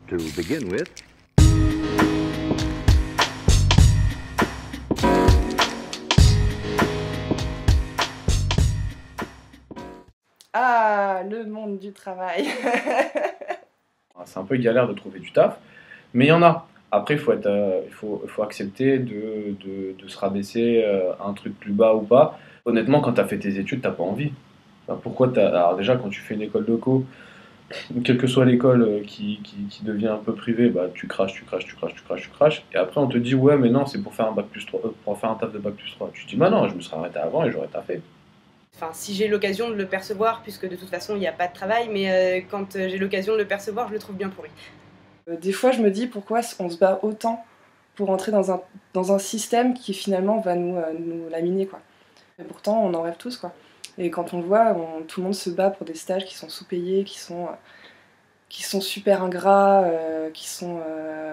to begin with. Ah, le monde du travail. C'est un peu galère de trouver du taf, mais il y en a. Après, il faut accepter de se rabaisser à un truc plus bas ou pas. Honnêtement, quand tu as fait tes études, t'as pas envie. Enfin, alors déjà, quand tu fais une école de co, quelle que soit l'école qui devient un peu privée, bah, tu craches, tu craches, tu craches, tu craches, tu craches. Et après, on te dit, ouais, mais non, c'est pour faire un bac plus 3, pour faire un taf de bac plus 3. Tu te dis, bah non, je me serais arrêté avant et j'aurais taffé. Enfin, si j'ai l'occasion de le percevoir, puisque de toute façon il n'y a pas de travail, mais quand j'ai l'occasion de le percevoir, je le trouve bien pourri. Des fois, je me dis pourquoi on se bat autant pour entrer dans un système qui finalement va nous laminer, quoi. Et pourtant, on en rêve tous, quoi. Et quand on le voit, tout le monde se bat pour des stages qui sont sous-payés, qui sont super ingrats,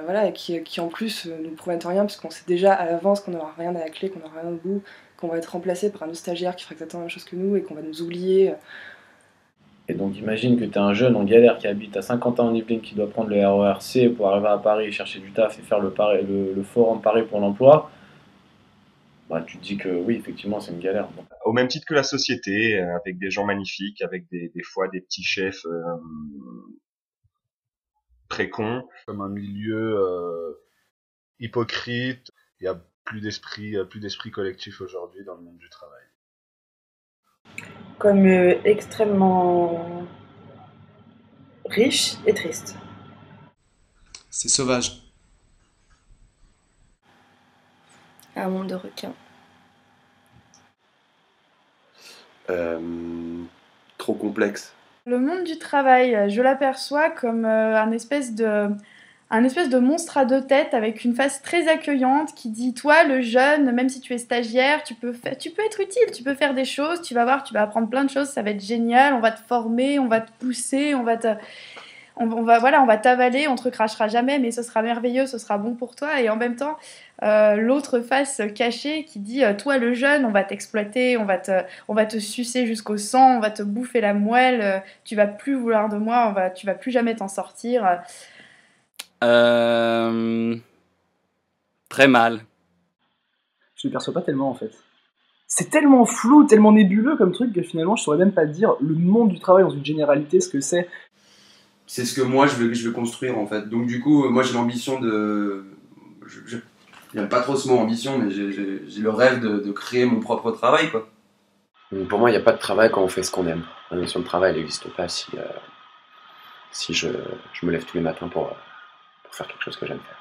voilà, et qui en plus nous promettent rien, parce qu'on sait déjà à l'avance qu'on n'aura rien à la clé, qu'on n'aura rien au bout, qu'on va être remplacé par un autre stagiaire qui fera exactement la même chose que nous et qu'on va nous oublier. Et donc imagine que tu es un jeune en galère qui habite à Saint-Quentin-en-Yvelines qui doit prendre le RER C pour arriver à Paris, chercher du taf et faire le forum Paris pour l'emploi. Bah, tu te dis que oui, effectivement, c'est une galère. Donc, Au même titre que la société, avec des gens magnifiques, avec des fois des petits chefs très cons. Comme un milieu hypocrite, il y a plus d'esprit collectif aujourd'hui dans le monde du travail. Comme extrêmement riche et triste. C'est sauvage. Un monde de requins. Trop complexe. Le monde du travail, je l'aperçois comme un espèce de monstre à deux têtes avec une face très accueillante qui dit toi le jeune, même si tu es stagiaire, tu peux être utile, tu peux faire des choses, tu vas voir, tu vas apprendre plein de choses, ça va être génial, on va te former, on va te pousser, on va t'avaler, on te recrachera jamais, mais ce sera merveilleux, ce sera bon pour toi. Et en même temps, l'autre face cachée qui dit toi le jeune, on va t'exploiter, on va te sucer jusqu'au sang, on va te bouffer la moelle, tu vas plus vouloir de moi, tu vas plus jamais t'en sortir. Très mal. Je ne le perçois pas tellement en fait. C'est tellement flou, tellement nébuleux comme truc que finalement je saurais même pas dire le monde du travail dans une généralité, ce que c'est. C'est ce que moi je veux construire en fait. Donc du coup, moi j'ai l'ambition de... J'aime pas trop ce mot ambition, mais j'ai le rêve de créer mon propre travail, quoi. Pour moi, il n'y a pas de travail quand on fait ce qu'on aime. La notion de travail, elle n'existe pas si je me lève tous les matins pour faire quelque chose que j'aime faire.